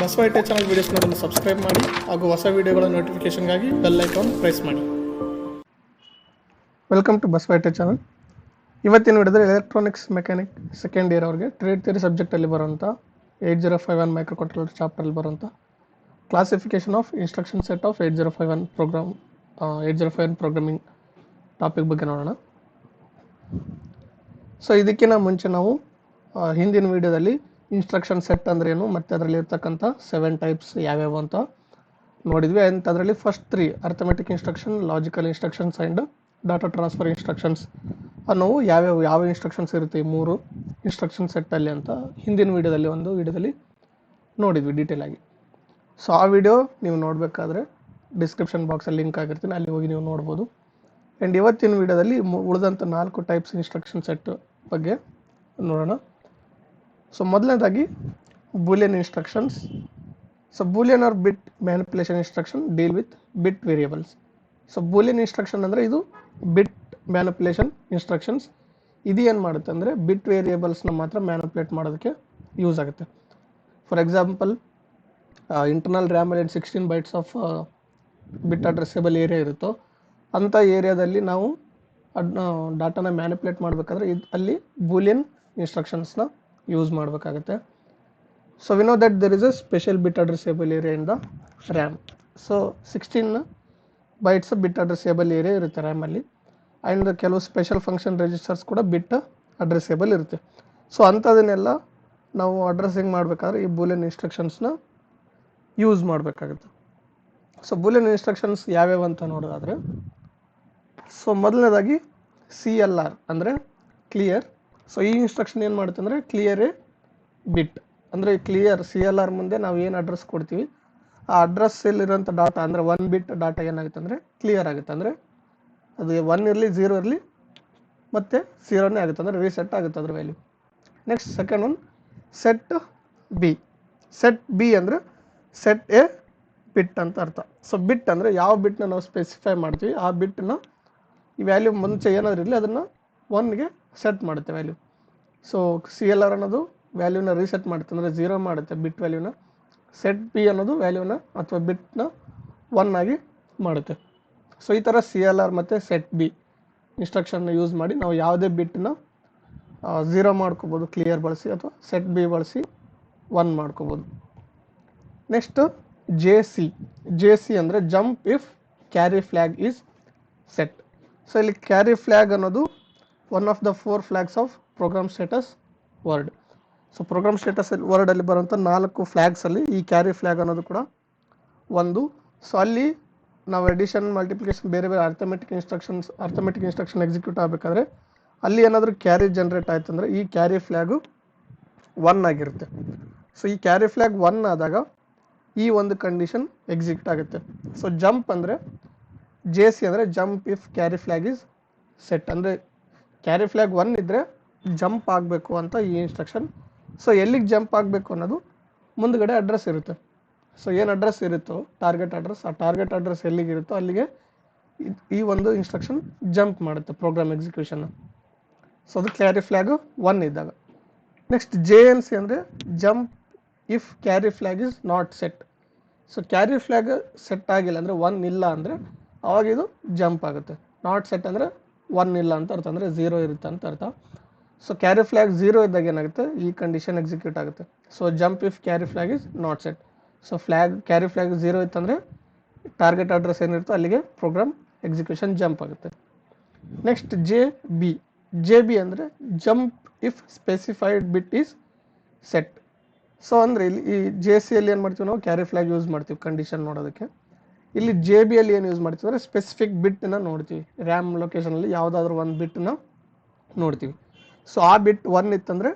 Basava I T channel videos ನೋಡಲು subscribe ಮಾಡಿ ಹಾಗೂ ಹೊಸ ವಿಡಿಯೋಗಳ ನೋಟಿಫಿಕೇಶನ್ಗಾಗಿ ಬೆಲ್ ಐಕಾನ್ ಪ್ರೆಸ್ ಮಾಡಿ. Welcome to Basava I T channel. ಇವತ್ತಿನ ವಿಡಿಯೋದಲ್ಲಿ ಎಲೆಕ್ಟ್ರಾನಿಕ್ಸ್ ಮೆಕ್ಯಾನಿಕ್ ಸೆಕೆಂಡ್ ಇಯರ್ ಅವರಿಗೆ ಟ್ರೇಡ್ ಥಿಯರಿ ಸಬ್ಜೆಕ್ಟಲ್ಲಿ ಬರುವಂಥ 8051 ಮೈಕ್ರೋ ಕಂಟ್ರೋಲರ್ ಚಾಪ್ಟರಲ್ಲಿ ಬರುವಂಥ classification of instruction set of 8051 programming topic ಬಗ್ಗೆ ನೋಡೋಣ. ಸೊ ಇದಕ್ಕಿಂತ ಮುಂಚೆ ನಾವು ಹಿಂದಿನ ವಿಡಿಯೋದಲ್ಲಿ ಇನ್ಸ್ಟ್ರಕ್ಷನ್ ಸೆಟ್ ಅಂದ್ರೆ ಏನು ಮತ್ತು ಅದರಲ್ಲಿ ಇರ್ತಕ್ಕಂಥ 7 ಟೈಪ್ಸ್ ಯಾವ್ಯಾವು ಅಂತ ನೋಡಿದ್ವಿ. ಅಂತ ಅದರಲ್ಲಿ first 3 arithmetic instruction, logical instructions and data transfer instructions ಅನ್ನೋವು ಯಾವ ಇನ್ಸ್ಟ್ರಕ್ಷನ್ಸ್ ಇರುತ್ತೆ ಈ 3 ಇನ್ಸ್ಟ್ರಕ್ಷನ್ ಸೆಟ್ಟಲ್ಲಿ ಅಂತ ಹಿಂದಿನ ವಿಡಿಯೋದಲ್ಲಿ ನೋಡಿದ್ವಿ ಡೀಟೇಲ್ ಆಗಿ. ಸೊ ಆ ವಿಡಿಯೋ ನೀವು ನೋಡಬೇಕಾದ್ರೆ ಡಿಸ್ಕ್ರಿಪ್ಷನ್ ಬಾಕ್ಸಲ್ಲಿ ಲಿಂಕ್ ಆಗಿರ್ತೀನಿ, ಅಲ್ಲಿ ಹೋಗಿ ನೀವು ನೋಡ್ಬೋದು. ಆ್ಯಂಡ್ ಇವತ್ತಿನ ವಿಡಿಯೋದಲ್ಲಿ ಉಳಿದಂಥ 4 ಟೈಪ್ಸ್ ಇನ್ಸ್ಟ್ರಕ್ಷನ್ ಸೆಟ್ ಬಗ್ಗೆ ನೋಡೋಣ. ಸೊ ಮೊದಲನೇದಾಗಿ Boolean instructions. So Boolean or bit manipulation instruction deal with bit variables. So Boolean instruction ಅಂದರೆ ಇದು ಬಿಟ್ ಮ್ಯಾನಿಪುಲೇಷನ್ ಇನ್ಸ್ಟ್ರಕ್ಷನ್ಸ್. ಇದು ಏನು ಮಾಡುತ್ತೆ ಅಂದರೆ ಬಿಟ್ ವೇರಿಯೇಬಲ್ಸ್ನ ಮಾತ್ರ ಮ್ಯಾನಿಪುಲೇಟ್ ಮಾಡೋದಕ್ಕೆ ಯೂಸ್ ಆಗುತ್ತೆ. ಫಾರ್ ಎಕ್ಸಾಂಪಲ್ ಇಂಟರ್ನಲ್ ರ್ಯಾಮಲ್ಲಿ 16 bytes of bit addressable area ಇರುತ್ತೋ ಅಂಥ ಏರಿಯಾದಲ್ಲಿ ನಾವು ಡಾಟಾನ ಮ್ಯಾನಿಪುಲೇಟ್ ಮಾಡಬೇಕಾದ್ರೆ ಅಲ್ಲಿ ಬೂಲಿಯನ್ ಇನ್ಸ್ಟ್ರಕ್ಷನ್ಸ್ನ ಯೂಸ್ ಮಾಡಬೇಕಾಗುತ್ತೆ. So we know that there is a special bit addressable area in the RAM. So 16 bytes bit addressable area ಇರುತ್ತೆ ರ್ಯಾಮಲ್ಲಿ. ಆ್ಯಂಡ್ ಕೆಲವು ಸ್ಪೆಷಲ್ ಫಂಕ್ಷನ್ ರಿಜಿಸ್ಟರ್ಸ್ ಕೂಡ ಬಿಟ್ ಅಡ್ರೆಸೇಬಲ್ ಇರುತ್ತೆ. ಸೊ ಅಂಥದನ್ನೆಲ್ಲ ನಾವು ಅಡ್ರೆಸ್ಸಿಂಗ್ ಮಾಡಬೇಕಾದ್ರೆ ಈ ಬೂಲಿಯನ್ ಇನ್ಸ್ಟ್ರಕ್ಷನ್ಸ್ನ ಯೂಸ್ ಮಾಡಬೇಕಾಗುತ್ತೆ. ಸೊ ಬೂಲಿಯನ್ ಇನ್ಸ್ಟ್ರಕ್ಷನ್ಸ್ ಯಾವ್ಯಾವ ಅಂತ ನೋಡೋದಾದರೆ, ಸೊ ಮೊದಲನೇದಾಗಿ CLR ಅಂದರೆ ಕ್ಲಿಯರ್. ಸೊ ಈ ಇನ್ಸ್ಟ್ರಕ್ಷನ್ ಏನು ಮಾಡುತ್ತೆ ಅಂದರೆ ಕ್ಲಿಯರ್ ಎ ಬಿಟ್ ಅಂದರೆ ಕ್ಲಿಯರ್ CLR ಮುಂದೆ ನಾವು ಏನು ಅಡ್ರೆಸ್ ಕೊಡ್ತೀವಿ ಆ ಅಡ್ರೆಸ್ಸಲ್ಲಿರೋಂಥ ಡಾಟಾ ಅಂದರೆ 1 ಬಿಟ್ ಡಾಟಾ ಏನಾಗುತ್ತೆ ಅಂದರೆ ಕ್ಲಿಯರ್ ಆಗುತ್ತೆ. ಅಂದರೆ ಅದು 1 ಇರಲಿ 0 ಇರಲಿ ಮತ್ತು 0ನೇ ಆಗುತ್ತೆ, ಅಂದರೆ ರೀಸೆಟ್ ಆಗುತ್ತೆ ಅದ್ರ value. Next second one set B. Set B ಅಂದರೆ ಸೆಟ್ ಎ ಬಿಟ್ ಅಂತ ಅರ್ಥ. ಸೊ ಬಿಟ್ ಅಂದರೆ ಯಾವ ಬಿಟ್ನ ನಾವು ಸ್ಪೆಸಿಫೈ ಮಾಡ್ತೀವಿ ಆ ಬಿಟ್ನ ಈ ವ್ಯಾಲ್ಯೂ ಮುಂಚೆ ಏನಾದರೂ ಇರಲಿ ಅದನ್ನು 1ಗೆ ಸೆಟ್ ಮಾಡುತ್ತೆ ವ್ಯಾಲ್ಯೂ. ಸೊ CLR ಅನ್ನೋದು ವ್ಯಾಲ್ಯೂನ ರೀಸೆಟ್ ಮಾಡುತ್ತೆ, ಅಂದರೆ 0 ಮಾಡುತ್ತೆ ಬಿಟ್ ವ್ಯಾಲ್ಯೂನ. ಸೆಟ್ ಬಿ ಅನ್ನೋದು ವ್ಯಾಲ್ಯೂನ ಅಥವಾ ಬಿಟ್ನ 1 ಆಗಿ ಮಾಡುತ್ತೆ. ಸೊ ಈ ಥರ CLR ಮತ್ತು ಸೆಟ್ ಬಿ ಇನ್ಸ್ಟ್ರಕ್ಷನ್ನ ಯೂಸ್ ಮಾಡಿ ನಾವು ಯಾವುದೇ ಬಿಟ್ನ 0 ಮಾಡ್ಕೋಬೋದು ಕ್ಲಿಯರ್ ಬಳಸಿ, ಅಥವಾ ಸೆಟ್ ಬಿ ಬಳಸಿ 1 ಮಾಡ್ಕೋಬೋದು. ನೆಕ್ಸ್ಟ್ JC ಅಂದರೆ jump if carry flag is set. So ಇಲ್ಲಿ ಕ್ಯಾರಿ ಫ್ಲ್ಯಾಗ್ ಅನ್ನೋದು one of the 4 flags of program status word. So program status ವರ್ಡಲ್ಲಿ ಬರುವಂಥ 4 ಫ್ಲ್ಯಾಗ್ಸಲ್ಲಿ ಈ ಕ್ಯಾರಿ ಫ್ಲ್ಯಾಗ್ ಅನ್ನೋದು ಕೂಡ ಒಂದು. ಸೊ ಅಲ್ಲಿ ನಾವು ಎಡಿಷನ್, ಮಲ್ಟಿಪ್ಲಿಕೇಶನ್, ಬೇರೆ ಅರ್ಥಮೆಟಿಕ್ ಇನ್ಸ್ಟ್ರಕ್ಷನ್ ಎಕ್ಸಿಕ್ಯೂಟ್ ಆಗಬೇಕಾದ್ರೆ ಅಲ್ಲಿ ಏನಾದರೂ ಕ್ಯಾರಿ ಜನ್ರೇಟ್ ಆಯ್ತು ಅಂದರೆ ಈ ಕ್ಯಾರಿ ಫ್ಲ್ಯಾಗು 1 ಆಗಿರುತ್ತೆ. ಸೊ ಈ ಕ್ಯಾರಿ ಫ್ಲ್ಯಾಗ್ 1 ಆದಾಗ ಈ ಒಂದು ಕಂಡೀಷನ್ ಎಕ್ಸಿಕ್ಯೂಟ್ ಆಗುತ್ತೆ. ಸೊ ಜಂಪ್ ಅಂದರೆ JC ಅಂದರೆ jump if carry flag is set, ಅಂದರೆ ಕ್ಯಾರಿ ಫ್ಲ್ಯಾಗ್ 1 ಇದ್ದರೆ ಜಂಪ್ ಆಗಬೇಕು ಅಂತ ಈ ಇನ್ಸ್ಟ್ರಕ್ಷನ್. ಸೊ ಎಲ್ಲಿಗೆ ಜಂಪ್ ಆಗಬೇಕು ಅನ್ನೋದು ಮುಂದ್ಗಡೆ ಅಡ್ರೆಸ್ ಇರುತ್ತೆ. ಸೊ ಏನು ಅಡ್ರೆಸ್ ಇರುತ್ತೋ ಟಾರ್ಗೆಟ್ ಅಡ್ರೆಸ್, ಆ ಟಾರ್ಗೆಟ್ ಅಡ್ರೆಸ್ ಎಲ್ಲಿಗಿರುತ್ತೋ ಅಲ್ಲಿಗೆ ಈ ಒಂದು ಇನ್ಸ್ಟ್ರಕ್ಷನ್ ಜಂಪ್ ಮಾಡುತ್ತೆ ಪ್ರೋಗ್ರಾಮ್ ಎಕ್ಸಿಕ್ಯೂಷನ್ನ. ಸೊ ಅದು ಕ್ಯಾರಿ ಫ್ಲ್ಯಾಗು 1 ಇದ್ದಾಗ. ನೆಕ್ಸ್ಟ್ JNC ಅಂದರೆ jump if carry flag is not set. So carry flag set ಆಗಿಲ್ಲ ಅಂದರೆ 1 ಇಲ್ಲ ಅಂದರೆ ಅವಾಗ ಇದು ಜಂಪ್ ಆಗುತ್ತೆ. ನಾಟ್ ಸೆಟ್ ಅಂದರೆ 1 ಇಲ್ಲ ಅಂತ ಅರ್ಥ, ಅಂದರೆ 0 ಇರುತ್ತೆ ಅಂತ ಅರ್ಥ. ಸೊ ಕ್ಯಾರಿ ಫ್ಲ್ಯಾಗ್ 0 ಇದ್ದಾಗ ಏನಾಗುತ್ತೆ, ಈ ಕಂಡೀಷನ್ ಎಕ್ಸಿಕ್ಯೂಟ್ ಆಗುತ್ತೆ. So jump if carry flag is not set. So carry flag 0 ಇತ್ತಂದರೆ ಟಾರ್ಗೆಟ್ ಅಡ್ರೆಸ್ ಏನಿರುತ್ತೋ ಅಲ್ಲಿಗೆ ಪ್ರೋಗ್ರಾಮ್ ಎಕ್ಸಿಕ್ಯೂಷನ್ ಜಂಪ್ ಆಗುತ್ತೆ. ನೆಕ್ಸ್ಟ್ JB ಅಂದರೆ jump if specified bit is set. So ಅಂದರೆ ಇಲ್ಲಿ ಈ JCಯಲ್ಲಿ ಏನು ಮಾಡ್ತೀವಿ ನಾವು ಕ್ಯಾರಿ ಫ್ಲ್ಯಾಗ್ ಯೂಸ್ ಮಾಡ್ತೀವಿ ಕಂಡೀಷನ್ ನೋಡೋದಕ್ಕೆ. ಇಲ್ಲಿ JBಯಲ್ಲಿ ಏನು ಯೂಸ್ ಮಾಡ್ತೀವಿ ಅಂದರೆ ಸ್ಪೆಸಿಫಿಕ್ ಬಿಟ್ನ ನೋಡ್ತೀವಿ. ರ್ಯಾಮ್ ಲೊಕೇಶನಲ್ಲಿ ಯಾವುದಾದ್ರೂ ಒಂದು ಬಿಟ್ನ ನೋಡ್ತೀವಿ. ಸೊ ಆ ಬಿಟ್ 1 ಇತ್ತಂದರೆ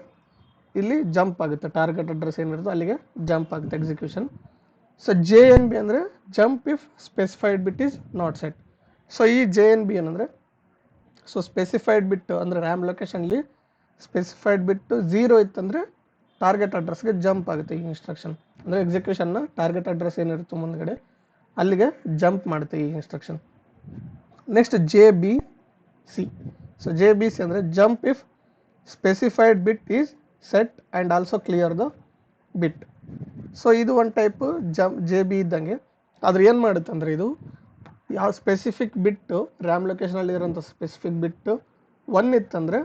ಇಲ್ಲಿ ಜಂಪ್ ಆಗುತ್ತೆ, ಟಾರ್ಗೆಟ್ ಅಡ್ರೆಸ್ ಏನಿರುತ್ತೋ ಅಲ್ಲಿಗೆ ಜಂಪ್ ಆಗುತ್ತೆ ಎಕ್ಸಿಕ್ಯೂಷನ್. ಸೊ JNB ಅಂದರೆ jump if specified bit is not set. So ಈ JNB ಏನಂದರೆ ಸೊ ಸ್ಪೆಸಿಫೈಡ್ ಬಿಟ್ ಅಂದರೆ ರ್ಯಾಮ್ ಲೊಕೇಶನ್ಲಿ ಸ್ಪೆಸಿಫೈಡ್ ಬಿಟ್ಟು 0 ಇತ್ತಂದರೆ ಟಾರ್ಗೆಟ್ ಅಡ್ರೆಸ್ಗೆ ಜಂಪ್ ಆಗುತ್ತೆ ಈ ಇನ್ಸ್ಟ್ರಕ್ಷನ್, ಅಂದರೆ ಎಕ್ಸಿಕ್ಯೂಷನ್ನ ಟಾರ್ಗೆಟ್ ಅಡ್ರೆಸ್ ಏನಿರುತ್ತೋ ಮುಂದ್ಗಡೆ ಅಲ್ಲಿಗೆ ಜಂಪ್ ಮಾಡುತ್ತೆ ಈ instruction. Next JBC. So JBC ಅಂದರೆ jump if specified bit is set and also clear the bit. So ಇದು ಒಂದು ಟೈಪ್ JB ಇದ್ದಂಗೆ. ಆದ್ರೆ ಏನು ಮಾಡುತ್ತೆ ಅಂದರೆ ಇದು ಯಾವ ಸ್ಪೆಸಿಫಿಕ್ ಬಿಟ್ಟು ರ್ಯಾಮ್ ಲೊಕೇಶನಲ್ಲಿ ಇರೋಂಥ ಸ್ಪೆಸಿಫಿಕ್ ಬಿಟ್ಟು 1 ಇತ್ತಂದರೆ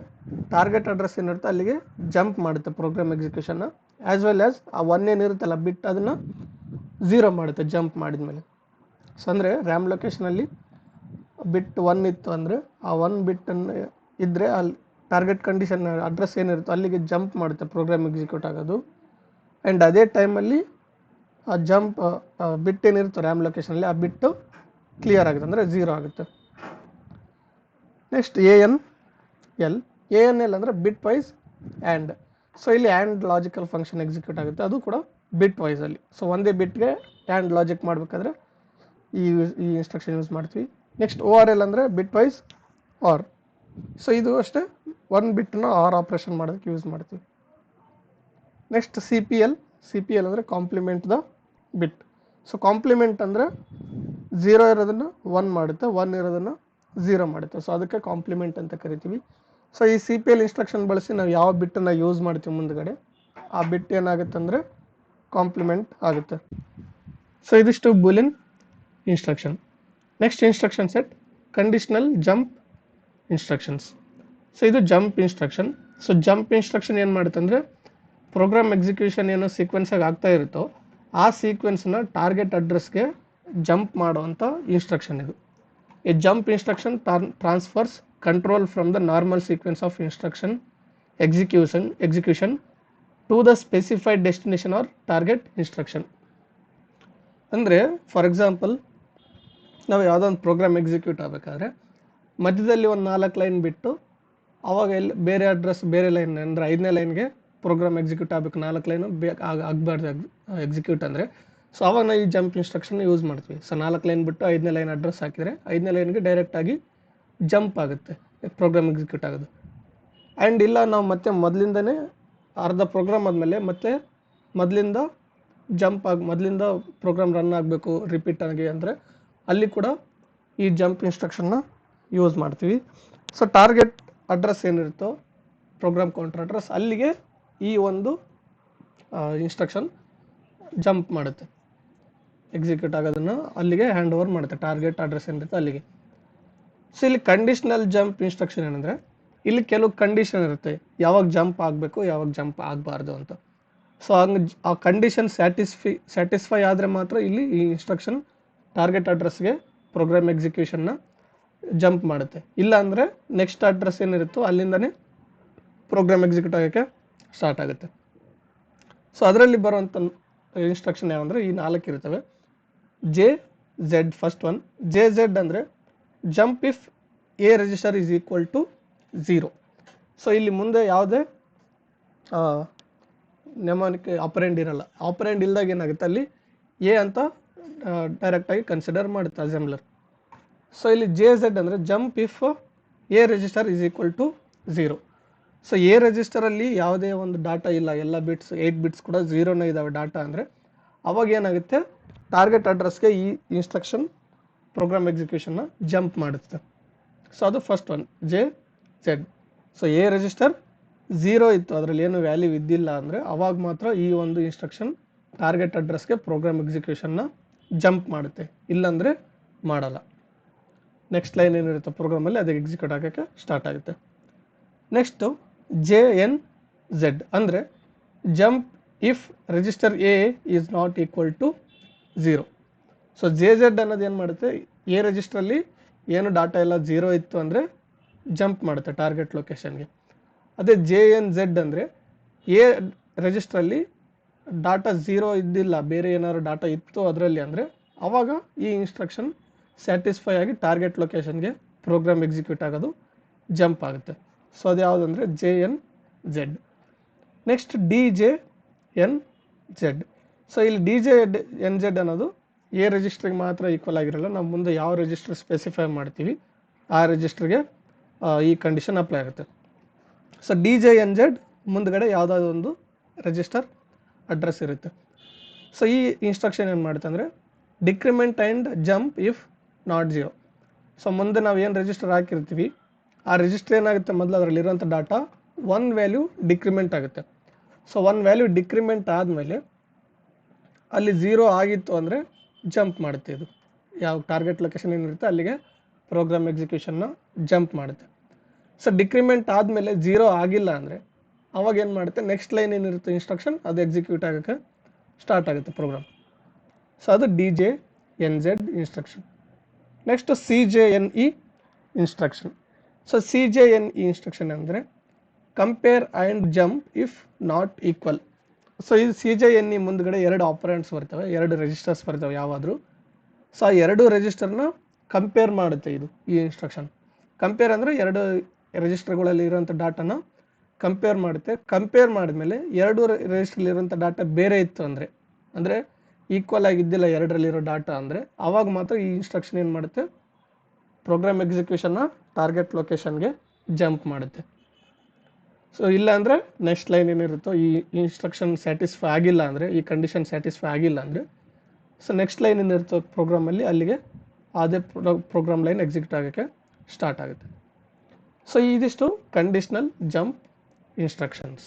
ಟಾರ್ಗೆಟ್ ಅಡ್ರೆಸ್ ಏನಿರುತ್ತೆ ಅಲ್ಲಿಗೆ ಜಂಪ್ ಮಾಡುತ್ತೆ ಪ್ರೋಗ್ರಾಮ್ ಎಕ್ಸಿಕ್ಯೂಷನ್ನ. ಆ್ಯಸ್ ವೆಲ್ ಆ್ಯಸ್ ಆ 1 ಏನಿರುತ್ತಲ್ಲ ಬಿಟ್ ಅದನ್ನು 0 ಮಾಡುತ್ತೆ ಜಂಪ್ ಮಾಡಿದ್ಮೇಲೆ. ಸೊ ಅಂದರೆ ರ್ಯಾಮ್ ಲೊಕೇಶನಲ್ಲಿ ಬಿಟ್ 1 ಇತ್ತು ಅಂದರೆ ಆ 1 ಬಿಟ್ಟನ್ನು ಇದ್ದರೆ ಅಲ್ಲಿ ಟಾರ್ಗೆಟ್ ಕಂಡೀಷನ್ ಅಡ್ರೆಸ್ ಏನಿರುತ್ತೋ ಅಲ್ಲಿಗೆ ಜಂಪ್ ಮಾಡುತ್ತೆ ಪ್ರೋಗ್ರಾಮ್ ಎಕ್ಸಿಕ್ಯೂಟ್ ಆಗೋದು. ಆ್ಯಂಡ್ ಅದೇ ಟೈಮಲ್ಲಿ ಆ ಜಂಪ್ ಬಿಟ್ ಏನಿರುತ್ತೋ ರ್ಯಾಮ್ ಲೊಕೇಶನಲ್ಲಿ ಆ ಬಿಟ್ಟು ಕ್ಲಿಯರ್ ಆಗುತ್ತೆ ಅಂದರೆ 0 ಆಗುತ್ತೆ. ನೆಕ್ಸ್ಟ್ ANL ಅಂದರೆ ಬಿಟ್ ವೈಸ್ ಆ್ಯಂಡ್. ಸೊ ಇಲ್ಲಿ ಆ್ಯಂಡ್ ಲಾಜಿಕಲ್ ಫಂಕ್ಷನ್ ಎಕ್ಸಿಕ್ಯೂಟ್ ಆಗುತ್ತೆ, ಅದು ಕೂಡ ಬಿಟ್ ವೈಸಲ್ಲಿ. ಸೊ ಒಂದೇ ಬಿಟ್ಗೆ ಆ್ಯಂಡ್ ಲಾಜಿಕ್ ಮಾಡಬೇಕಾದ್ರೆ ಈ ಇನ್ಸ್ಟ್ರಕ್ಷನ್ ಯೂಸ್ ಮಾಡ್ತೀವಿ. ನೆಕ್ಸ್ಟ್ ORL ಅಂದರೆ ಬಿಟ್ ವೈಸ್ ಆರ್. ಸೊ ಇದು ಅಷ್ಟೇ ಒಂದು ಬಿಟ್ಟನ್ನ ಆರ್ ಆಪ್ರೇಷನ್ ಮಾಡೋದಕ್ಕೆ ಯೂಸ್ ಮಾಡ್ತೀವಿ. ನೆಕ್ಸ್ಟ್ CPL ಅಂದರೆ complement the bit. So complement ಅಂದರೆ 0 ಇರೋದನ್ನು 1 ಮಾಡುತ್ತೆ, 1 ಇರೋದನ್ನು 0 ಮಾಡುತ್ತೆ. ಸೊ ಅದಕ್ಕೆ ಕಾಂಪ್ಲಿಮೆಂಟ್ ಅಂತ ಕರಿತೀವಿ. ಸೊ ಈ CPL ಇನ್ಸ್ಟ್ರಕ್ಷನ್ ಬಳಸಿ ನಾವು ಯಾವ ಬಿಟ್ಟನ್ನು ಯೂಸ್ ಮಾಡ್ತೀವಿ ಮುಂದ್ಗಡೆ ಆ ಬಿಟ್ ಏನಾಗುತ್ತೆ ಅಂದರೆ ಕಾಂಪ್ಲಿಮೆಂಟ್ ಆಗುತ್ತೆ. ಸೊ ಇದಿಷ್ಟು Boolean instruction. Next instruction set conditional jump instructions. So ಇದು jump instruction. So jump instruction ಏನು ಮಾಡುತ್ತೆ ಅಂದರೆ ಪ್ರೋಗ್ರಾಮ್ ಎಕ್ಸಿಕ್ಯೂಷನ್ ಏನೋ ಸೀಕ್ವೆನ್ಸಾಗಿ ಆಗ್ತಾ ಇರುತ್ತೋ ಆ ಸೀಕ್ವೆನ್ಸ್ನ ಟಾರ್ಗೆಟ್ ಅಡ್ರೆಸ್ಗೆ ಜಂಪ್ ಮಾಡುವಂಥ ಇನ್ಸ್ಟ್ರಕ್ಷನ್ ಇದು. A jump instruction transfers control from the normal sequence of instruction execution to the specified destination or target instruction. ಅಂದರೆ ಫಾರ್ ಎಕ್ಸಾಂಪಲ್ ನಾವು ಯಾವುದೋ ಒಂದು ಪ್ರೋಗ್ರಾಮ್ ಎಕ್ಸಿಕ್ಯೂಟ್ ಆಗಬೇಕಾದ್ರೆ ಮಧ್ಯದಲ್ಲಿ ಒಂದು 4 ಲೈನ್ ಬಿಟ್ಟು ಅವಾಗ ಎಲ್ಲಿ ಬೇರೆ ಅಡ್ರೆಸ್ ಬೇರೆ ಲೈನ್ ಅಂದರೆ 5ನೇ ಲೈನ್ಗೆ ಪ್ರೋಗ್ರಾಮ್ ಎಕ್ಸಿಕ್ಯೂಟ್ ಆಗಬೇಕು, 4 ಲೈನು ಆಗಬಾರ್ದು ಎಕ್ಸಿಕ್ಯೂಟ್ ಅಂದರೆ. ಸೊ ಅವಾಗ ನಾವು ಈ ಜಂಪ್ ಇನ್ಸ್ಟ್ರಕ್ಷನ್ ಯೂಸ್ ಮಾಡ್ತೀವಿ. ಸೊ 4 ಲೈನ್ ಬಿಟ್ಟು 5ನೇ ಲೈನ್ ಅಡ್ರೆಸ್ ಹಾಕಿದರೆ 5ನೇ ಲೈನ್ಗೆ ಡೈರೆಕ್ಟಾಗಿ ಜಂಪ್ ಆಗುತ್ತೆ ಪ್ರೋಗ್ರಾಮ್ ಎಕ್ಸಿಕ್ಯೂಟ್ ಆಗೋದು. ಆ್ಯಂಡ್ ಇಲ್ಲ ನಾವು ಮತ್ತೆ ಮೊದಲಿಂದನೇ ಅರ್ಧ ಪ್ರೋಗ್ರಾಮ್ ಆದಮೇಲೆ ಮತ್ತೆ ಮೊದಲಿಂದ ಮೊದಲಿಂದ ಪ್ರೋಗ್ರಾಮ್ ರನ್ ಆಗಬೇಕು ರಿಪೀಟ್ ಆಗಿ ಅಂದರೆ ಅಲ್ಲಿ ಕೂಡ ಈ ಜಂಪ್ ಇನ್ಸ್ಟ್ರಕ್ಷನ್ನ ಯೂಸ್ ಮಾಡ್ತೀವಿ. ಸೊ ಟಾರ್ಗೆಟ್ ಅಡ್ರೆಸ್ ಏನಿರುತ್ತೋ ಪ್ರೋಗ್ರಾಮ್ ಕೌಂಟರ್ ಅಡ್ರೆಸ್ ಅಲ್ಲಿಗೆ ಈ ಒಂದು ಇನ್ಸ್ಟ್ರಕ್ಷನ್ ಜಂಪ್ ಮಾಡುತ್ತೆ, ಎಕ್ಸಿಕ್ಯೂಟ್ ಆಗೋದನ್ನು ಅಲ್ಲಿಗೆ ಹ್ಯಾಂಡ್ ಓವರ್ ಮಾಡುತ್ತೆ ಟಾರ್ಗೆಟ್ ಅಡ್ರೆಸ್ ಏನಿರುತ್ತೆ ಅಲ್ಲಿಗೆ. ಸೊ ಇಲ್ಲಿ ಕಂಡೀಷನಲ್ ಜಂಪ್ ಇನ್ಸ್ಟ್ರಕ್ಷನ್ ಏನಂದರೆ ಇಲ್ಲಿ ಕೆಲವು ಕಂಡೀಷನ್ ಇರುತ್ತೆ, ಯಾವಾಗ ಜಂಪ್ ಆಗಬೇಕು ಯಾವಾಗ ಜಂಪ್ ಆಗಬಾರ್ದು ಅಂತ. ಸೊ ಹಂಗೆ ಆ ಕಂಡೀಷನ್ ಸ್ಯಾಟಿಸ್ಫೈ ಆದರೆ ಮಾತ್ರ ಇಲ್ಲಿ ಈ ಇನ್ಸ್ಟ್ರಕ್ಷನ್ ಟಾರ್ಗೆಟ್ ಅಡ್ರೆಸ್ಗೆ ಪ್ರೋಗ್ರಾಮ್ ಎಕ್ಸಿಕ್ಯೂಷನ್ನ ಜಂಪ್ ಮಾಡುತ್ತೆ. ಇಲ್ಲ ಅಂದರೆ ನೆಕ್ಸ್ಟ್ ಅಡ್ರೆಸ್ ಏನಿರುತ್ತೋ ಅಲ್ಲಿಂದನೇ ಪ್ರೋಗ್ರಾಮ್ ಎಕ್ಸಿಕ್ಯೂಟ್ ಆಗೋಕ್ಕೆ ಸ್ಟಾರ್ಟ್ ಆಗುತ್ತೆ. ಸೊ ಅದರಲ್ಲಿ ಬರುವಂಥ ಇನ್ಸ್ಟ್ರಕ್ಷನ್ ಯಾವಂದರೆ ಈ 4 ಇರ್ತವೆ. JZ first one. JZ ಅಂದರೆ jump if A register is equal to 0. So ಇಲ್ಲಿ ಮುಂದೆ ಯಾವುದೇ ನೆಮೋನಿಕ್ ಆಪರೆಂಡ್ ಇರಲ್ಲ. ಆಪರೆಂಡ್ ಇಲ್ದಾಗ ಏನಾಗುತ್ತೆ ಅಲ್ಲಿ A ಅಂತ ಡೈರೆಕ್ಟಾಗಿ ಕನ್ಸಿಡರ್ ಮಾಡುತ್ತೆ ಅಸೆಂಬ್ಲರ್. ಸೊ ಇಲ್ಲಿ JZ ಅಂದರೆ jump if A register is equal to 0. So A ರಿಜಿಸ್ಟರಲ್ಲಿ ಯಾವುದೇ ಒಂದು ಡಾಟಾ ಇಲ್ಲ, ಎಲ್ಲ ಬಿಟ್ಸ್ 8 ಬಿಟ್ಸ್ ಕೂಡ 0ನೇ ಇದ್ದಾವೆ ಡಾಟಾ ಅಂದರೆ ಅವಾಗ ಏನಾಗುತ್ತೆ ಟಾರ್ಗೆಟ್ ಅಡ್ರೆಸ್ಗೆ ಈ ಇನ್ಸ್ಟ್ರಕ್ಷನ್ ಪ್ರೋಗ್ರಾಮ್ ಎಕ್ಸಿಕ್ಯೂಷನ್ನ ಜಂಪ್ ಮಾಡುತ್ತೆ. ಸೊ ಅದು first one JZ. So A register 0 ಇತ್ತು, ಅದರಲ್ಲಿ ಏನು ವ್ಯಾಲ್ಯೂ ಇದ್ದಿಲ್ಲ ಅಂದರೆ ಅವಾಗ ಮಾತ್ರ ಈ ಒಂದು ಇನ್ಸ್ಟ್ರಕ್ಷನ್ ಟಾರ್ಗೆಟ್ ಅಡ್ರೆಸ್ಗೆ ಪ್ರೋಗ್ರಾಮ್ ಎಕ್ಸಿಕ್ಯೂಷನ್ನ ಜಂಪ್ ಮಾಡುತ್ತೆ, ಇಲ್ಲಾಂದರೆ ಮಾಡಲ್ಲ. ನೆಕ್ಸ್ಟ್ ಲೈನ್ ಏನಿರುತ್ತೆ ಪ್ರೋಗ್ರಾಮಲ್ಲಿ ಅದಕ್ಕೆ ಎಕ್ಸಿಕ್ಯೂಟ್ ಆಗೋಕ್ಕೆ ಸ್ಟಾರ್ಟ್ ಆಗುತ್ತೆ. ನೆಕ್ಸ್ಟು JNZ ಅಂದರೆ jump if register A is not equal to 0. So JZ ಅನ್ನೋದು ಏನು ಮಾಡುತ್ತೆ, A ರಿಜಿಸ್ಟ್ರಲ್ಲಿ ಏನು ಡಾಟಾ ಎಲ್ಲ 0 ಇತ್ತು ಅಂದರೆ ಜಂಪ್ ಮಾಡುತ್ತೆ ಟಾರ್ಗೆಟ್ ಲೊಕೇಶನ್ಗೆ. ಅದೇ JNZ ಅಂದರೆ A ರಿಜಿಸ್ಟ್ರಲ್ಲಿ ಡಾಟಾ 0 ಇದ್ದಿಲ್ಲ, ಬೇರೆ ಏನಾದ್ರು ಡಾಟಾ ಇತ್ತು ಅದರಲ್ಲಿ ಅಂದರೆ ಆವಾಗ ಈ ಇನ್ಸ್ಟ್ರಕ್ಷನ್ ಸ್ಯಾಟಿಸ್ಫೈ ಆಗಿ ಟಾರ್ಗೆಟ್ ಲೊಕೇಶನ್ಗೆ ಪ್ರೋಗ್ರಾಮ್ ಎಕ್ಸಿಕ್ಯೂಟ್ ಆಗೋದು ಜಂಪ್ ಆಗುತ್ತೆ. ಸೊ ಅದು ಯಾವುದಂದರೆ JNZ. Next DJNZ. ಸೊ ಇಲ್ಲಿ DJNZ ಅನ್ನೋದು A ರಿಜಿಸ್ಟ್ರಿಗೆ ಮಾತ್ರ ಈಕ್ವಲ್ ಆಗಿರಲ್ಲ, ನಾವು ಮುಂದೆ ಯಾವ ರಿಜಿಸ್ಟರ್ ಸ್ಪೆಸಿಫೈ ಮಾಡ್ತೀವಿ ಆ ರಿಜಿಸ್ಟರ್ಗೆ ಈ ಕಂಡೀಷನ್ ಅಪ್ಲೈ ಆಗುತ್ತೆ. ಸೊ DJNZ ಮುಂದ್ಗಡೆ ಯಾವುದಾದ್ರು ಒಂದು ರಿಜಿಸ್ಟರ್ ಅಡ್ರೆಸ್ ಇರುತ್ತೆ. ಸೊ ಈ ಇನ್ಸ್ಟ್ರಕ್ಷನ್ ಏನು ಮಾಡುತ್ತೆ ಅಂದರೆ decrement and jump if not 0. So ಮುಂದೆ ನಾವು ಏನು ರಿಜಿಸ್ಟರ್ ಹಾಕಿರ್ತೀವಿ ಆ ರಿಜಿಸ್ಟರ್ ಏನಾಗುತ್ತೆ ಮೊದಲು ಅದರಲ್ಲಿರೋಂಥ ಡಾಟಾ 1 ವ್ಯಾಲ್ಯೂ ಡಿಕ್ರಿಮೆಂಟ್ ಆಗುತ್ತೆ. ಸೊ 1 ವ್ಯಾಲ್ಯೂ ಡಿಕ್ರಿಮೆಂಟ್ ಆದಮೇಲೆ ಅಲ್ಲಿ 0 ಆಗಿತ್ತು ಅಂದರೆ ಜಂಪ್ ಮಾಡುತ್ತೆ. ಇದು ಯಾವ ಟಾರ್ಗೆಟ್ ಲೊಕೇಶನ್ ಏನಿರುತ್ತೆ ಅಲ್ಲಿಗೆ ಪ್ರೋಗ್ರಾಮ್ ಎಕ್ಸಿಕ್ಯೂಷನ್ನ ಜಂಪ್ ಮಾಡುತ್ತೆ. ಸೊ ಡಿಕ್ರಿಮೆಂಟ್ ಆದಮೇಲೆ 0 ಆಗಿಲ್ಲ ಅಂದರೆ ಅವಾಗ ಏನು ಮಾಡುತ್ತೆ, ನೆಕ್ಸ್ಟ್ ಲೈನ್ ಏನಿರುತ್ತೆ ಇನ್ಸ್ಟ್ರಕ್ಷನ್ ಅದು ಎಕ್ಸಿಕ್ಯೂಟ್ ಆಗೋಕ್ಕೆ ಸ್ಟಾರ್ಟ್ ಆಗುತ್ತೆ ಪ್ರೋಗ್ರಾಮ್. ಸೊ ಅದು DJNZ instruction. Next CJNE instruction. So CJNE instruction ಅಂದರೆ compare and jump if not equal. So ಇದು CJNE ಮುಂದ್ಗಡೆ 2 ಆಪರೆಂಟ್ಸ್ ಬರ್ತವೆ, 2 ರಿಜಿಸ್ಟರ್ಸ್ ಬರ್ತವೆ ಯಾವಾದರೂ. ಸೊ ಆ 2 ರಿಜಿಸ್ಟರ್ನ ಕಂಪೇರ್ ಮಾಡುತ್ತೆ ಇದು ಈ ಇನ್ಸ್ಟ್ರಕ್ಷನ್. ಕಂಪೇರ್ ಅಂದರೆ 2 ರಿಜಿಸ್ಟರ್ಗಳಲ್ಲಿ ಇರೋಂಥ ಡಾಟಾನ ಕಂಪೇರ್ ಮಾಡುತ್ತೆ. ಕಂಪೇರ್ ಮಾಡಿದ್ಮೇಲೆ 2 ರಿಜಿಸ್ಟರ್ಲಿ ಇರೋಂಥ ಡಾಟಾ ಬೇರೆ ಇತ್ತು ಅಂದರೆ ಈಕ್ವಲ್ ಆಗಿದ್ದಿಲ್ಲ 2ರಲ್ಲಿರೋ ಡಾಟಾ ಅಂದರೆ ಆವಾಗ ಮಾತ್ರ ಈ ಇನ್ಸ್ಟ್ರಕ್ಷನ್ ಏನು ಮಾಡುತ್ತೆ, ಪ್ರೋಗ್ರಾಮ್ ಎಕ್ಸಿಕ್ಯೂಷನ್ನ ಟಾರ್ಗೆಟ್ ಲೊಕೇಶನ್ಗೆ ಜಂಪ್ ಮಾಡುತ್ತೆ. ಸೊ ಇಲ್ಲ ಅಂದರೆ ನೆಕ್ಸ್ಟ್ ಲೈನ್ ಏನಿರುತ್ತೋ ಈ ಇನ್ಸ್ಟ್ರಕ್ಷನ್ ಸ್ಯಾಟಿಸ್ಫೈ ಆಗಿಲ್ಲ ಅಂದರೆ, ಈ ಕಂಡೀಷನ್ ಸ್ಯಾಟಿಸ್ಫೈ ಆಗಿಲ್ಲ ಅಂದರೆ, ಸೊ ನೆಕ್ಸ್ಟ್ ಲೈನ್ ಏನಿರುತ್ತೋ ಪ್ರೋಗ್ರಾಮಲ್ಲಿ ಅಲ್ಲಿಗೆ ಅದೇ ಪ್ರೋಗ್ರಾಮ್ ಲೈನ್ ಎಕ್ಸಿಕ್ಯೂಟ್ ಆಗೋಕ್ಕೆ ಸ್ಟಾರ್ಟ್ ಆಗುತ್ತೆ. ಸೊ ಇದಿಷ್ಟು conditional jump instructions.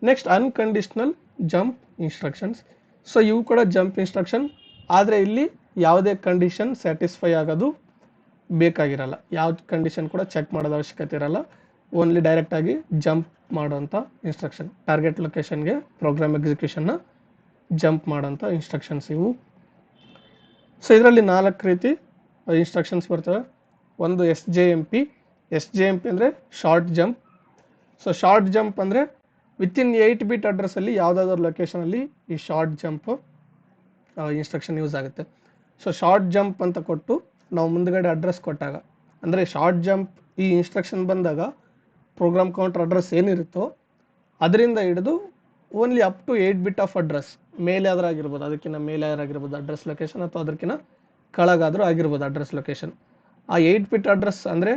Next unconditional jump instructions. So ಇವು ಕೂಡ ಜಂಪ್ ಇನ್ಸ್ಟ್ರಕ್ಷನ್, ಆದರೆ ಇಲ್ಲಿ ಯಾವುದೇ ಕಂಡೀಷನ್ ಸ್ಯಾಟಿಸ್ಫೈ ಆಗೋದು ಬೇಕಾಗಿರಲ್ಲ, ಯಾವ ಕಂಡೀಷನ್ ಕೂಡ ಚೆಕ್ ಮಾಡೋದು ಅವಶ್ಯಕತೆ ಇರಲ್ಲ. ಓನ್ಲಿ ಡೈರೆಕ್ಟಾಗಿ ಜಂಪ್ ಮಾಡೋಂಥ ಇನ್ಸ್ಟ್ರಕ್ಷನ್, ಟಾರ್ಗೆಟ್ ಲೊಕೇಶನ್ಗೆ ಪ್ರೋಗ್ರಾಮ್ ಎಕ್ಸಿಕ್ಯೂಷನ್ನ ಜಂಪ್ ಮಾಡೋಂಥ ಇನ್ಸ್ಟ್ರಕ್ಷನ್ಸ್ ಇವು. ಸೊ ಇದರಲ್ಲಿ 4 ರೀತಿ ಇನ್ಸ್ಟ್ರಕ್ಷನ್ಸ್ ಬರ್ತವೆ. ಒಂದು SJMP. SJMP ಅಂದರೆ short jump. So short jump ಅಂದರೆ ವಿತಿನ್ 8 ಬಿಟ್ ಅಡ್ರೆಸ್ಸಲ್ಲಿ ಯಾವುದಾದ್ರೂ ಲೊಕೇಶನಲ್ಲಿ ಈ ಶಾರ್ಟ್ ಜಂಪ್ ಇನ್ಸ್ಟ್ರಕ್ಷನ್ ಯೂಸ್ ಆಗುತ್ತೆ. ಸೊ ಶಾರ್ಟ್ ಜಂಪ್ ಅಂತ ಕೊಟ್ಟು ನಾವು ಮುಂದ್ಗಡೆ ಅಡ್ರೆಸ್ ಕೊಟ್ಟಾಗ, ಅಂದರೆ ಶಾರ್ಟ್ ಜಂಪ್ ಈ ಇನ್ಸ್ಟ್ರಕ್ಷನ್ ಬಂದಾಗ ಪ್ರೋಗ್ರಾಮ್ ಕೌಂಟರ್ ಅಡ್ರೆಸ್ ಏನಿರುತ್ತೋ ಅದರಿಂದ ಹಿಡಿದು only up to 8 bit of address, ಮೇಲೆ ಆದರೂ ಆಗಿರ್ಬೋದು, ಅದಕ್ಕಿಂತ ಮೇಲೆ ಆಗಿರ್ಬೋದು ಅಡ್ರೆಸ್ ಲೊಕೇಶನ್, ಅಥವಾ ಅದಕ್ಕಿಂತ ಕೆಳಗಾದರೂ ಆಗಿರ್ಬೋದು ಅಡ್ರೆಸ್ ಲೊಕೇಶನ್. ಆ 8 ಬಿಟ್ ಅಡ್ರೆಸ್ ಅಂದರೆ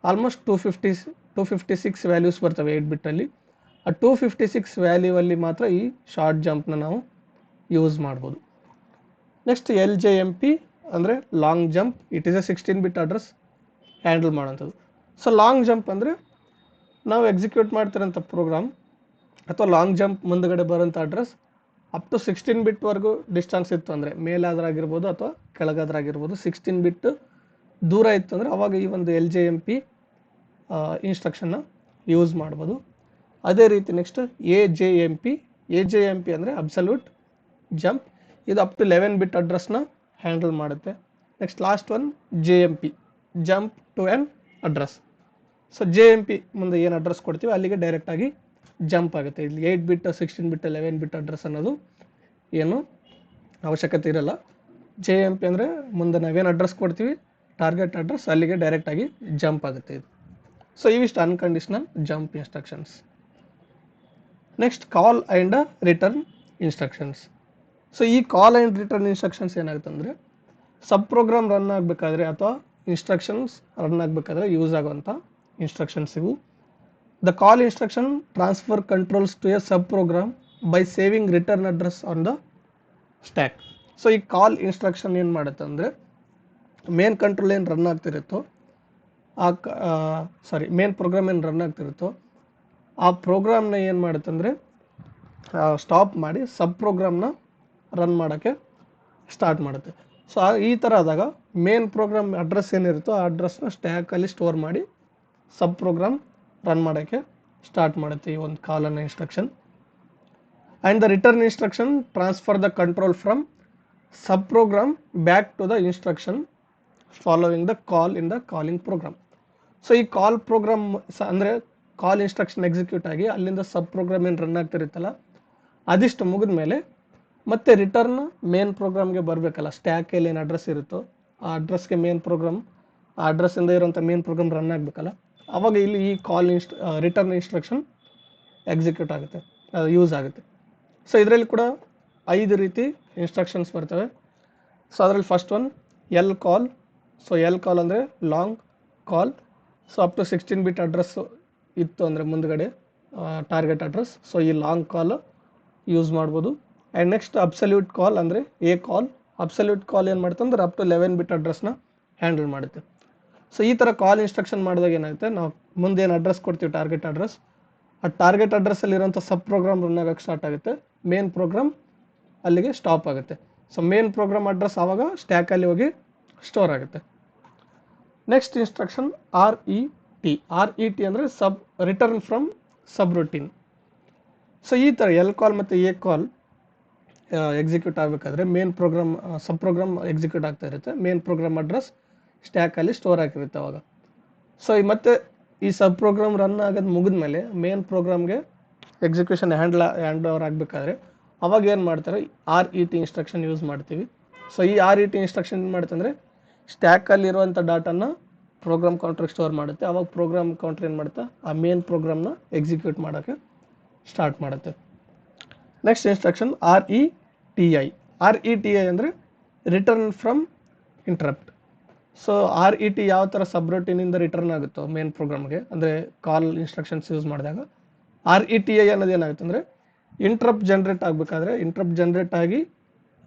ಆಲ್ಮೋಸ್ಟ್ 256 ವ್ಯಾಲ್ಯೂಸ್ ಬರ್ತವೆ 8 ಬಿಟ್ಟಲ್ಲಿ. ಆ 256 ವ್ಯಾಲ್ಯೂವಲ್ಲಿ ಮಾತ್ರ ಈ ಶಾರ್ಟ್ ಜಂಪ್ನ ನಾವು ಯೂಸ್ ಮಾಡ್ಬೋದು. ನೆಕ್ಸ್ಟ್ LJMP ಅಂದರೆ long jump. It is a 16 bit address handle ಮಾಡೋಂಥದ್ದು. ಸೊ ಲಾಂಗ್ ಜಂಪ್ ಅಂದರೆ ನಾವು ಎಕ್ಸಿಕ್ಯೂಟ್ ಮಾಡ್ತಿರೋಂಥ ಪ್ರೋಗ್ರಾಮ್ ಅಥವಾ ಲಾಂಗ್ ಜಂಪ್ ಮುಂದ್ಗಡೆ ಬರೋಂಥ ಅಡ್ರೆಸ್ ಅಪ್ ಟು 16 ಬಿಟ್ವರೆಗೂ ಡಿಸ್ಟೆನ್ಸ್ ಇತ್ತು ಅಂದರೆ, ಮೇಲಾದ್ರಾಗಿರ್ಬೋದು ಅಥವಾ ಕೆಳಗಾದ್ರಾಗಿರ್ಬೋದು, 16 ಬಿಟ್ ದೂರ ಇತ್ತು ಅಂದರೆ ಅವಾಗ ಈ ಒಂದು LJMP ಇನ್ಸ್ಟ್ರಕ್ಷನ್ನ ಯೂಸ್ ಮಾಡ್ಬೋದು. ಅದೇ ರೀತಿ ನೆಕ್ಸ್ಟ್ AJMP ಅಂದರೆ ಅಬ್ಸಲ್ಯೂಟ್ ಜಂಪ್. ಇದು ಅಪ್ ಟು 11 ಬಿಟ್ ಅಡ್ರೆಸ್ನ ಹ್ಯಾಂಡಲ್ ಮಾಡುತ್ತೆ. Next last one JMP, jump to an address. So JMP ಮುಂದೆ ಏನು ಅಡ್ರೆಸ್ ಕೊಡ್ತೀವಿ ಅಲ್ಲಿಗೆ ಡೈರೆಕ್ಟಾಗಿ ಜಂಪ್ ಆಗುತ್ತೆ. ಇಲ್ಲಿ 8 ಬಿಟ್ 16 ಬಿಟ್ 11 ಬಿಟ್ ಅಡ್ರೆಸ್ ಅನ್ನೋದು ಏನು ಅವಶ್ಯಕತೆ ಇರಲ್ಲ. JMP ಅಂದರೆ ಮುಂದೆ ನಾವೇನು ಅಡ್ರೆಸ್ ಕೊಡ್ತೀವಿ ಟಾರ್ಗೆಟ್ ಅಡ್ರೆಸ್ ಅಲ್ಲಿಗೆ ಡೈರೆಕ್ಟಾಗಿ ಜಂಪ್ ಆಗುತ್ತೆ ಇದು. ಸೊ ಇವಿಷ್ಟು unconditional jump instructions. Next call and return instructions. So ಈ ಕಾಲ್ ಆ್ಯಂಡ್ ರಿಟರ್ನ್ ಇನ್ಸ್ಟ್ರಕ್ಷನ್ಸ್ ಏನಾಗುತ್ತೆ ಅಂದರೆ ಸಬ್ ಪ್ರೋಗ್ರಾಮ್ ರನ್ ಆಗಬೇಕಾದ್ರೆ ಅಥವಾ ಇನ್ಸ್ಟ್ರಕ್ಷನ್ಸ್ ರನ್ ಆಗಬೇಕಾದ್ರೆ ಯೂಸ್ ಆಗುವಂಥ ಇನ್ಸ್ಟ್ರಕ್ಷನ್ಸ್ ಇವು. The call instruction transfer controls to a sub program by saving return address on the stack. So ಈ call instruction ಏನು ಮಾಡುತ್ತೆ ಅಂದರೆ ಮೇನ್ ಕಂಟ್ರೋಲ್ ಏನು ರನ್ ಆಗ್ತಿರುತ್ತೋ ಮೇನ್ ಪ್ರೋಗ್ರಾಮ್ ಏನು ರನ್ ಆಗ್ತಿರುತ್ತೋ ಆ ಪ್ರೋಗ್ರಾಮ್ನ ಏನು ಮಾಡುತ್ತೆ ಅಂದರೆ ಸ್ಟಾಪ್ ಮಾಡಿ ಸಬ್ ಪ್ರೋಗ್ರಾಮ್ನ ರನ್ ಮಾಡೋಕ್ಕೆ ಸ್ಟಾರ್ಟ್ ಮಾಡುತ್ತೆ. ಸೊ ಈ ಥರ ಆದಾಗ ಮೇನ್ ಪ್ರೋಗ್ರಾಮ್ ಅಡ್ರೆಸ್ ಏನಿರುತ್ತೋ ಆ ಅಡ್ರೆಸ್ನ ಸ್ಟ್ಯಾಕಲ್ಲಿ ಸ್ಟೋರ್ ಮಾಡಿ ಸಬ್ ಪ್ರೋಗ್ರಾಮ್ ರನ್ ಮಾಡೋಕ್ಕೆ ಸ್ಟಾರ್ಟ್ ಮಾಡುತ್ತೆ ಈ ಒಂದು ಕಾಲ್ ಅನ್ನೋ instruction. And the return instruction transfer the control from sub program back to the instruction following the call in the calling program. So ಈ call program ಅಂದರೆ call instruction execute ಆಗಿ ಅಲ್ಲಿಂದ ಸಬ್ program ಏನು run ಆಗ್ತಿರುತ್ತಲ್ಲ ಅದಿಷ್ಟು ಮುಗಿದ ಮೇಲೆ ಮತ್ತೆ ರಿಟರ್ನ್ ಮೇನ್ ಪ್ರೋಗ್ರಾಮ್ಗೆ ಬರಬೇಕಲ್ಲ, ಸ್ಟ್ಯಾಕಲ್ಲಿ ಏನು ಅಡ್ರೆಸ್ ಇರುತ್ತೋ ಆ ಅಡ್ರೆಸ್ಗೆ ಮೇನ್ ಪ್ರೋಗ್ರಾಮ್, ಆ ಅಡ್ರೆಸ್ಸಿಂದ ಇರೋಂಥ ಮೇನ್ ಪ್ರೋಗ್ರಾಮ್ ರನ್ ಆಗಬೇಕಲ್ಲ, ಆವಾಗ ಇಲ್ಲಿ ಈ ಕಾಲ್ ರಿಟರ್ನ್ ಇನ್ಸ್ಟ್ರಕ್ಷನ್ ಎಕ್ಸಿಕ್ಯೂಟ್ ಆಗುತ್ತೆ, ಯೂಸ್ ಆಗುತ್ತೆ. ಸೊ ಇದರಲ್ಲಿ ಕೂಡ 5 ರೀತಿ ಇನ್ಸ್ಟ್ರಕ್ಷನ್ಸ್ ಬರ್ತವೆ. ಸೊ ಅದರಲ್ಲಿ first one L call. So L call ಅಂದರೆ long call. So up to 16 bit address ಇತ್ತು ಅಂದರೆ ಮುಂದ್ಗಡೆ ಟಾರ್ಗೆಟ್ ಅಡ್ರೆಸ್, ಸೊ ಈ ಲಾಂಗ್ ಕಾಲ್ ಯೂಸ್ ಮಾಡ್ಬೋದು. ಆ್ಯಂಡ್ ನೆಕ್ಸ್ಟ್ ಅಬ್ಸಲ್ಯೂಟ್ ಕಾಲ್ ಅಂದರೆ ಎ ಕಾಲ್. ಅಬ್ಸಲ್ಯೂಟ್ ಕಾಲ್ ಏನು ಮಾಡುತ್ತೆ ಅಂದ್ರೆ ಅಪ್ ಟು 11 ಬಿಟ್ ಅಡ್ರೆಸ್ನ ಹ್ಯಾಂಡಲ್ ಮಾಡುತ್ತೆ. ಸೊ ಈ ಥರ ಕಾಲ್ ಇನ್ಸ್ಟ್ರಕ್ಷನ್ ಮಾಡಿದಾಗ ಏನಾಗುತ್ತೆ, ನಾವು ಮುಂದೆ ಏನು ಅಡ್ರೆಸ್ ಕೊಡ್ತೀವಿ ಟಾರ್ಗೆಟ್ ಅಡ್ರೆಸ್, ಆ ಟಾರ್ಗೆಟ್ ಅಡ್ರೆಸ್ಸಲ್ಲಿರೋಂಥ ಸಬ್ ಪ್ರೋಗ್ರಾಮ್ ರನ್ ಆಗೋಕ್ಕೆ ಸ್ಟಾರ್ಟ್ ಆಗುತ್ತೆ. ಮೇನ್ ಪ್ರೋಗ್ರಾಮ್ ಅಲ್ಲಿಗೆ ಸ್ಟಾಪ್ ಆಗುತ್ತೆ. ಸೊ ಮೇನ್ ಪ್ರೋಗ್ರಾಮ್ ಅಡ್ರೆಸ್ ಆವಾಗ ಸ್ಟ್ಯಾಕಲ್ಲಿ ಹೋಗಿ ಸ್ಟೋರ್ ಆಗುತ್ತೆ. Next instruction RET. RET ಅಂದರೆ return from sub routine. So ಈ ಥರ ಎಲ್ ಕಾಲ್ ಮತ್ತು ಎ ಕಾಲ್ ಎಕ್ಸಿಕ್ಯೂಟ್ ಆಗಬೇಕಾದ್ರೆ ಮೇನ್ ಪ್ರೋಗ್ರಾಮ್ ಸಬ್ ಪ್ರೋಗ್ರಾಮ್ ಎಕ್ಸಿಕ್ಯೂಟ್ ಆಗ್ತಾ ಇರುತ್ತೆ. ಮೇನ್ ಪ್ರೋಗ್ರಾಮ್ ಅಡ್ರೆಸ್ ಸ್ಟ್ಯಾಕಲ್ಲಿ ಸ್ಟೋರ್ ಆಗಿರುತ್ತೆ ಅವಾಗ. ಸೊ ಮತ್ತೆ ಈ ಸಬ್ ಪ್ರೋಗ್ರಾಮ್ ರನ್ ಆಗೋದು ಮುಗಿದ್ಮೇಲೆ ಮೇನ್ ಪ್ರೋಗ್ರಾಮ್ಗೆ ಎಕ್ಸಿಕ್ಯೂಷನ್ ಹ್ಯಾಂಡ್ ಓವರ್ ಆಗಬೇಕಾದ್ರೆ ಅವಾಗ ಏನು ಮಾಡ್ತಾರೆ, RET ಇನ್ಸ್ಟ್ರಕ್ಷನ್ ಯೂಸ್ ಮಾಡ್ತೀವಿ. ಸೊ ಈ RET ಇನ್ಸ್ಟ್ರಕ್ಷನ್ ಏನು ಮಾಡುತ್ತೆ ಅಂದರೆ ಸ್ಟ್ಯಾಕಲ್ಲಿರುವಂಥ ಡಾಟನ್ನ ಪ್ರೋಗ್ರಾಮ್ ಕೌಂಟ್ರಿಗೆ ಸ್ಟೋರ್ ಮಾಡುತ್ತೆ. ಅವಾಗ ಪ್ರೋಗ್ರಾಮ್ ಕೌಂಟ್ರ್ ಏನು ಮಾಡುತ್ತೆ, ಆ ಮೇನ್ ಪ್ರೋಗ್ರಾಮ್ನ ಎಕ್ಸಿಕ್ಯೂಟ್ ಮಾಡೋಕ್ಕೆ ಸ್ಟಾರ್ಟ್ ಮಾಡುತ್ತೆ. Next instruction RETI. RETI ಅಂದರೆ return from interrupt. So RET ಯಾವ ಥರ ಸಬ್ರೂಟೀನಿಂದ ರಿಟರ್ನ್ ಆಗುತ್ತೋ ಮೇನ್ ಪ್ರೋಗ್ರಾಮ್ಗೆ, ಅಂದರೆ ಕಾಲ್ ಇನ್ಸ್ಟ್ರಕ್ಷನ್ಸ್ ಯೂಸ್ ಮಾಡಿದಾಗ RETI ಅನ್ನೋದು ಏನಾಗುತ್ತೆ ಅಂದರೆ ಇಂಟ್ರಪ್ಟ್ ಜನ್ರೇಟ್ ಆಗಬೇಕಾದ್ರೆ, ಇಂಟ್ರಪ್ಟ್ ಜನ್ರೇಟ್ ಆಗಿ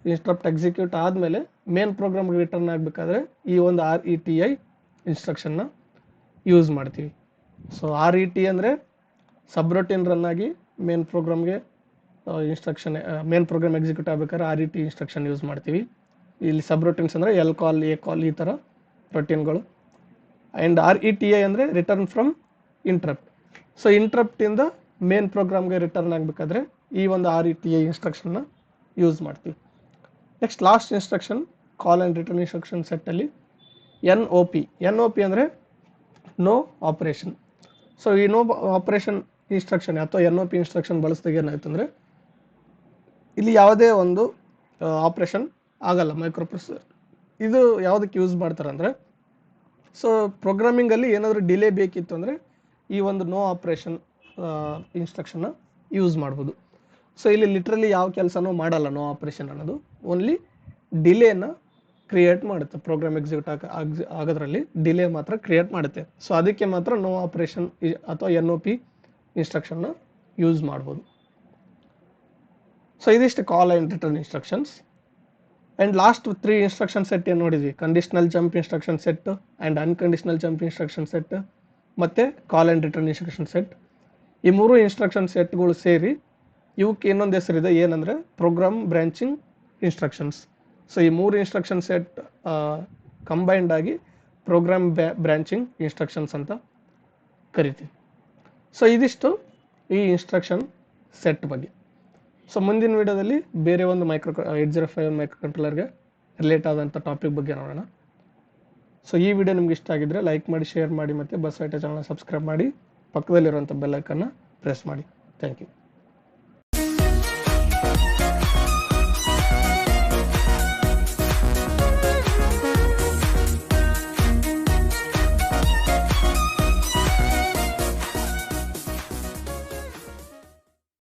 ಇಂಟ್ರಪ್ಟ್ ಎಕ್ಸಿಕ್ಯೂಟ್ ಆದಮೇಲೆ ಮೇನ್ ಪ್ರೋಗ್ರಾಮ್ಗೆ ರಿಟರ್ನ್ ಆಗಬೇಕಾದ್ರೆ ಈ ಒಂದು RETI ಇನ್ಸ್ಟ್ರಕ್ಷನ್ನ ಯೂಸ್ ಮಾಡ್ತೀವಿ. ಸೊ RET ಅಂದರೆ ಸಬ್ರೂಟೀನ್ ರನ್ ಆಗಿ ಮೇನ್ ಪ್ರೋಗ್ರಾಮ್ಗೆ ಇನ್ಸ್ಟ್ರಕ್ಷನ್ ಮೇನ್ ಪ್ರೋಗ್ರಾಮ್ ಎಕ್ಸಿಕ್ಯೂಟ್ ಆಗಬೇಕಾದ್ರೆ RET ಇನ್ಸ್ಟ್ರಕ್ಷನ್ ಯೂಸ್ ಮಾಡ್ತೀವಿ. ಇಲ್ಲಿ ಸಬ್ರೂಟೀನ್ಸ್ ಅಂದರೆ ಎಲ್ ಕಾಲ್ ಎ ಕಾಲ್ ಈ ಥರ ರೊಟೀನ್ಗಳು. ಆ್ಯಂಡ್ RETI ಅಂದರೆ ರಿಟರ್ನ್ ಫ್ರಮ್ ಇಂಟ್ರಪ್ಟ್. ಸೊ ಇಂಟ್ರಪ್ಟಿಂದ ಮೇನ್ ಪ್ರೋಗ್ರಾಮ್ಗೆ ರಿಟರ್ನ್ ಆಗಬೇಕಾದ್ರೆ ಈ ಒಂದು RETI ಇನ್ಸ್ಟ್ರಕ್ಷನ್ನ ಯೂಸ್ ಮಾಡ್ತೀವಿ. Next last instruction call and return instruction ಸೆಟ್ಟಲ್ಲಿ NOP ಅಂದರೆ ನೋ ಆಪರೇಷನ್. ಸೊ ಈ ನೋ ಆಪರೇಷನ್ ಇನ್ಸ್ಟ್ರಕ್ಷನ್ ಅಥವಾ NOP ಇನ್ಸ್ಟ್ರಕ್ಷನ್ ಬಳಸಿದಾಗ ಏನಾಯ್ತು ಅಂದರೆ ಇಲ್ಲಿ ಯಾವುದೇ ಒಂದು ಆಪ್ರೇಷನ್ ಆಗಲ್ಲ ಮೈಕ್ರೋಪ್ರೊಸೆಸರ್. ಇದು ಯಾವುದಕ್ಕೆ ಯೂಸ್ ಮಾಡ್ತಾರೆ ಅಂದರೆ, ಸೊ ಪ್ರೋಗ್ರಾಮಿಂಗಲ್ಲಿ ಏನಾದರೂ ಡಿಲೇ ಬೇಕಿತ್ತು ಅಂದರೆ ಈ ಒಂದು ನೋ ಆಪ್ರೇಷನ್ ಇನ್ಸ್ಟ್ರಕ್ಷನ್ನ ಯೂಸ್ ಮಾಡ್ಬೋದು. ಸೊ ಇಲ್ಲಿ ಲಿಟ್ರಲಿ ಯಾವ ಕೆಲಸನೂ ಮಾಡಲ್ಲ ನೋ ಆಪ್ರೇಷನ್ ಅನ್ನೋದು, ಓನ್ಲಿ ಡಿಲೇನ ಕ್ರಿಯೇಟ್ ಮಾಡುತ್ತೆ. ಪ್ರೋಗ್ರಾಮ್ ಎಕ್ಸಿಕ್ಯೂಟ್ ಆಗೋದ್ರಲ್ಲಿ ಡಿಲೇ ಮಾತ್ರ ಕ್ರಿಯೇಟ್ ಮಾಡುತ್ತೆ. ಸೊ ಅದಕ್ಕೆ ಮಾತ್ರ ನೋ ಆಪ್ರೇಷನ್ ಅಥವಾ NOP ಇನ್ಸ್ಟ್ರಕ್ಷನ್ನ ಯೂಸ್ ಮಾಡ್ಬೋದು. ಸೊ ಇದಿಷ್ಟು call and return instructions. And last 3 instruction set ಏನು ನೋಡಿದ್ವಿ, conditional jump instruction set and unconditional jump instruction set ಮತ್ತು call and return instruction set. ಈ 3 ಇನ್ಸ್ಟ್ರಕ್ಷನ್ ಸೆಟ್ಗಳು ಸೇರಿ ಇವಕ್ಕೆ ಇನ್ನೊಂದು ಹೆಸರಿದೆ, ಏನಂದರೆ ಪ್ರೋಗ್ರಾಮ್ ಬ್ರಾಂಚಿಂಗ್ ಇನ್ಸ್ಟ್ರಕ್ಷನ್ಸ್. ಸೊ ಈ 3 ಇನ್ಸ್ಟ್ರಕ್ಷನ್ ಸೆಟ್ ಕಂಬೈನ್ಡ್ ಆಗಿ ಪ್ರೋಗ್ರಾಮ್ ಬ್ರಾಂಚಿಂಗ್ ಇನ್ಸ್ಟ್ರಕ್ಷನ್ಸ್ ಅಂತ ಕರಿತೀವಿ. ಸೊ ಇದಿಷ್ಟು ಈ ಇನ್ಸ್ಟ್ರಕ್ಷನ್ ಸೆಟ್ ಬಗ್ಗೆ. ಸೊ ಮುಂದಿನ ವಿಡಿಯೋದಲ್ಲಿ ಬೇರೆ ಒಂದು 8051 ಮೈಕ್ರೋ ಕಂಟ್ರೋಲರ್ಗೆ ರಿಲೇಟ್ ಆದಂಥ ಟಾಪಿಕ್ ಬಗ್ಗೆ ನೋಡೋಣ. ಸೊ ಈ ವಿಡಿಯೋ ನಿಮ್ಗೆ ಇಷ್ಟ ಆಗಿದ್ರೆ ಲೈಕ್ ಮಾಡಿ, ಶೇರ್ ಮಾಡಿ ಮತ್ತು ಬಸ್ ಐಟ ಚಾನಲ್ನ ಸಬ್ಸ್ಕ್ರೈಬ್ ಮಾಡಿ, ಪಕ್ಕದಲ್ಲಿರುವಂಥ ಬೆಲ್ ಐಕನ್ನ ಪ್ರೆಸ್ ಮಾಡಿ. Thank you.